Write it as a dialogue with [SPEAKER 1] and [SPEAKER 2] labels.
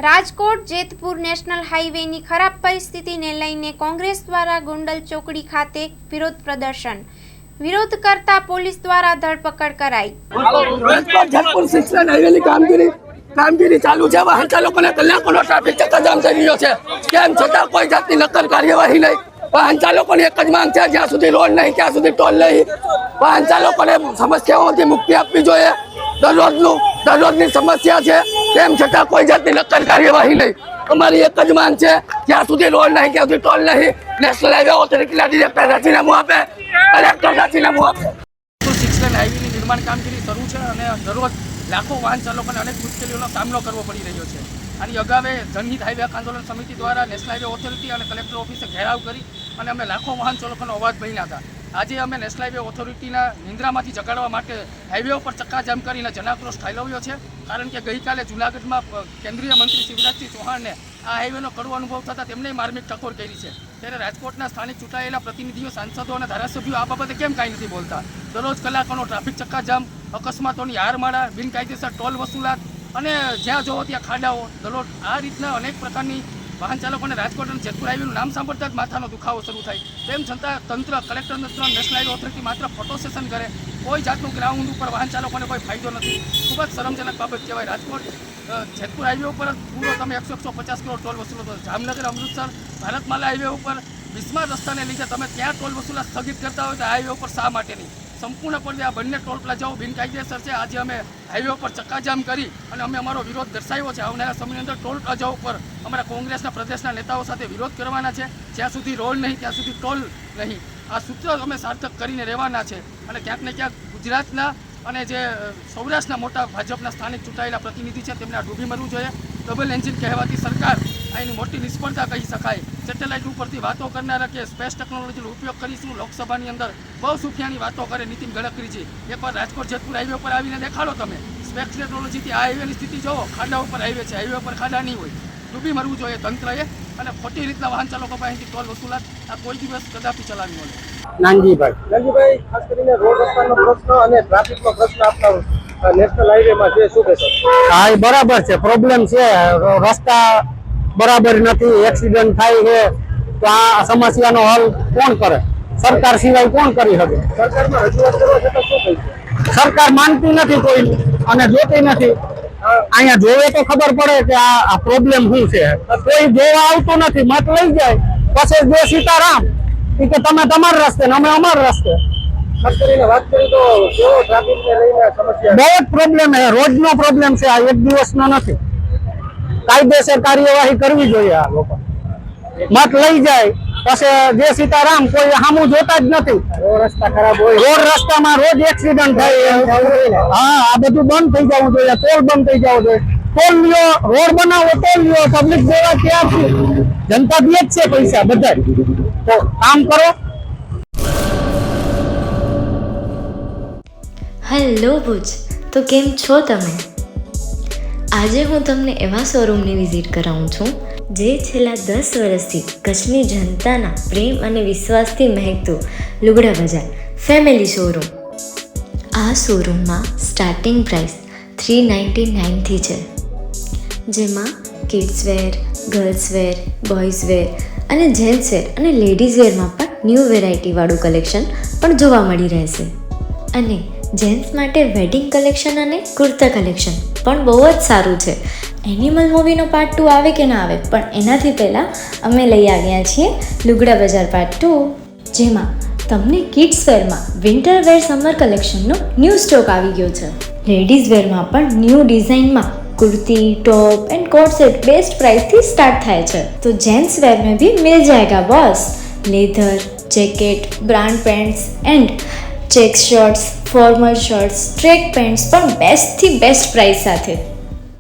[SPEAKER 1] Rajkot Jetpur national હાઈવેની ખરાબ પરિસ્થિતિને લઈને કોંગ્રેસ દ્વારા ગોંડલ ચોકડી ખાતે વિરોધ પ્રદર્શન વિરોધ કરતા પોલીસ દ્વારા ધરપકડ કરાઈ।
[SPEAKER 2] જેતપુર સિક્સલેન હાઈવેની કામગીરી ચાલુ છે। વાહન ચાલકોને કલાકોનો ટ્રાફિક ચક્કાજામ થઈ રહ્યો છે। કેમ છતાં કોઈ જાતની નક્કર કાર્યવાહી નહીં। વાહન ચાલકોની એક જ માંગ છે, જ્યાં સુધી રોડ નહીં ત્યાં સુધી ટોલ નહીં। વાહન ચાલકોને સમસ્યાઓથી મુક્તિ આપવી જોઈએ। દરરોજની સમસ્યા છે, તેમ છતાં કોઈ જાતની નક્કર કાર્યવાહી નહીં। અમારી એક જ માંગ છે, જ્યાં સુધી રોડ નહીં ત્યાં સુધી ટોલ નહીં। નેશનલ હાઈવે ઓથોરિટીના ડિરેક્ટર રાજીનામું આપે, કલેક્ટર રાજીનામું આપે।
[SPEAKER 3] સિક્સલેન હાઈવેની નિર્માણ કામગીરી શરૂ છે અને દરરોજ લાખો વાહન ચાલકોને અનેક મુશ્કેલીઓનો સામનો કરવો પડી રહ્યો છે। આની અગાઉ જનહિત હાઈવે આંદોલન સમિતિ દ્વારા નેશનલ હાઈવે ઓથોરિટી અને કલેક્ટર ઓફિસે ઘેરાવ કરી અને અમે લાખો વાહન ચાલકોનો અવાજ બન્યા હતા। આજે અમે નેશનલ હાઈવે ઓથોરિટીના નિંદ્રામાંથી જગાડવા માટે હાઈવે ઉપર ચક્કાજામ કરીને જનાક્રોશ ઠાલવ્યો છે। કારણ કે ગઈકાલે જૂનાગઢમાં કેન્દ્રીય મંત્રી શિવરાજસિંહ ચૌહાણને આ હાઈવેનો કડવો અનુભવ થતાં તેમણે માર્મિક ટકોર કરી છે। ત્યારે રાજકોટના સ્થાનિક ચૂંટાયેલા પ્રતિનિધિઓ, સાંસદો અને ધારાસભ્યો આ બાબતે કેમ કાંઈ નથી બોલતા? દરરોજ કલાકોનો ટ્રાફિક ચક્કાજામ, અકસ્માતોની હારમાળા, બિનકાયદેસર ટોલ વસૂલાત અને જ્યાં જોવો ત્યાં ખાડાઓ, દરરોજ આ રીતના અનેક પ્રકારની વાહન ચાલકોને રાજકોટ અને જેતપુર હાઈવેનું નામ સાંભળતા જ માથાનો દુખાવો શરૂ થાય। તેમ છતાં તંત્ર, કલેક્ટર તંત્ર, નેશનલ હાઈવે ઓથોરિટી માત્ર ફોટો સેશન કરે, કોઈ જાતનું ગ્રાઉન્ડ ઉપર વાહન ચાલકોને કોઈ ફાયદો નથી। ખૂબ જ શરમજનક બાબત કહેવાય। રાજકોટ જેતપુર હાઈવે ઉપર પૂરો તમે 150 કરોડ ટોલ વસૂલો કરો। જામનગર, અમૃતસર, ભારતમાલા હાઈવે ઉપર બિસ્માર રસ્તાને લીધે તમે ત્યાં ટોલ વસૂલાત સ્થગિત કરતા હોય તો હાઈવે ઉપર શા માટે નહીં? સંપૂર્ણપણે આ બંને ટોલ પ્લાઝાઓ બિનકાયદેસર છે। આજે અમે હાઈવે ઉપર ચક્કાજામ કરી અને અમે અમારો વિરોધ દર્શાવ્યો છે। આવનારા સમયની અંદર ટોલ પ્લાઝાઓ ઉપર અમારા કોંગ્રેસના પ્રદેશના નેતાઓ સાથે વિરોધ કરવાના છે। જ્યાં સુધી રોડ નહીં ત્યાં સુધી ટોલ નહીં, આ સૂત્ર અમે સાર્થક કરીને રહેવાના છે। અને ક્યાંક ને ક્યાંક ગુજરાતના અને જે સૌરાષ્ટ્રના મોટા ભાજપના સ્થાનિક ચૂંટાયેલા પ્રતિનિધિ છે તેમને આ ડૂબી મરવું જોઈએ। ડબલ એન્જિન કહેવાતી સરકાર અહીંની મોટી નિષ્ફળતા કહી શકાય। સેટેલાઇટ ઉપરથી વાતો કરનારા કે સ્પેસ ટેકનોલોજીનો ઉપયોગ કરીશું લોકસભાની અંદર બહુ સુફિયાની વાતો કરે નીતિન ગડકરીજી। એકવાર રાજકોટ જેતપુર હાઈવે ઉપર આવીને દેખાડો તમે સ્પેસ ટેકનોલોજીથી આ હાઈવેની સ્થિતિ જોવો। ખાડા ઉપર હાઈવે છે, હાઈવે ઉપર ખાડા નહીં હોય। ડૂબી મરવું જોઈએ તંત્રએ અને ખોટી રીતના વાહન ચાલકો પાસેથી ટોલ વસૂલાત આ કોઈ દિવસ કદાપી ચલાવી મળે।
[SPEAKER 4] નાનજીભાઈ, ખાસ કરીને રોડ રસ્તાનો પ્રશ્ન અને ટ્રાફિકનો પ્રશ્ન આપના નેશનલ હાઈવેમાં છે, શું કહેશો?
[SPEAKER 5] હા, એ બરાબર છે, પ્રોબ્લેમ છે, રસ્તા બરાબર નથી, એક્સિડન્ટ થાય છે, તો આ સમસ્યાનો હલ કોણ કરે? સરકાર સિવાય કોણ કરી શકે?
[SPEAKER 4] સરકારમાં રજૂઆત કરવા છતાં શું થઈ છે?
[SPEAKER 5] સરકાર માનતી નથી કોઈ અને જોતી નથી। અહીંયા જોવે તો ખબર પડે કે આ પ્રોબ્લેમ શું છે। કોઈ જોવા આવતું નથી, મત લઈ જાય પછી જે સીતારામ કે તમે તમારા રસ્તે ને અમે અમારા રસ્તે।
[SPEAKER 4] ખાસ કરીને વાત કરી તો કેવો ટ્રાફિકને લઈને સમસ્યા?
[SPEAKER 5] બહુ જ પ્રોબ્લેમ છે, રોજનો પ્રોબ્લેમ છે, આ એક દિવસનો નથી। કાયદેસર કાર્યવાહી કરવી જોઈએ। આ લોકો મત લઈ જાય પછી જે સીતારામ કોઈ સામું જોતા જ નથી।
[SPEAKER 4] રોડ રસ્તા ખરાબ હોય,
[SPEAKER 5] રોડ રસ્તામાં રોજ એક્સિડન્ટ થાય। હા, આ બધું બંધ થઈ જવું જોઈએ, ટોલ બંધ થઈ જવું જોઈએ। ટોલ લ્યો, રોડ બનાવો, ટોલ લ્યો, પબ્લિક દેવા તૈયાર છે, જનતા દે જ છે પૈસા બધા, તો કામ કરો।
[SPEAKER 6] હેલો ભુજ, તો કેમ છો તમે? આજે હું તમને એવા શોરૂમની વિઝિટ કરાવું છું જે છેલ્લા 10 વર્ષથી કચ્છની જનતાના પ્રેમ અને વિશ્વાસથી મહેકતું લુગડા બજાર ફેમિલી શોરૂમ। આ શોરૂમમાં સ્ટાર્ટિંગ પ્રાઇસ 399થી છે, જેમાં kids wear, girls wear, boys wear અને જેન્ટ્સ વેર અને લેડીઝ વેરમાં પણ ન્યૂ વેરાયટીવાળું કલેક્શન પણ જોવા મળી રહેશે। અને જેન્ટ્સ માટે વેડિંગ કલેક્શન અને કુર્તા કલેક્શન પણ બહુ જ સારું છે। એનિમલ મૂવીનો પાર્ટ 2 આવે કે ના આવે, પણ એનાથી પહેલાં અમે લઈ આવ્યા છીએ લુગડા બજાર પાર્ટ 2, જેમાં તમને કિડ્સ વેરમાં વિન્ટર વેર સમર કલેક્શનનો ન્યૂ સ્ટોક આવી ગયો છે। લેડીઝ વેરમાં પણ ન્યૂ ડિઝાઇનમાં kurti, top and coat set best price थी स्टार्ट थाय छे। तो जेंट्स वेर में भी मिल जाएगा boss. Leather, jacket, brand pants and check shirts, formal shirts, track pants पर बेस्ट थी बेस्ट प्राइस साथे।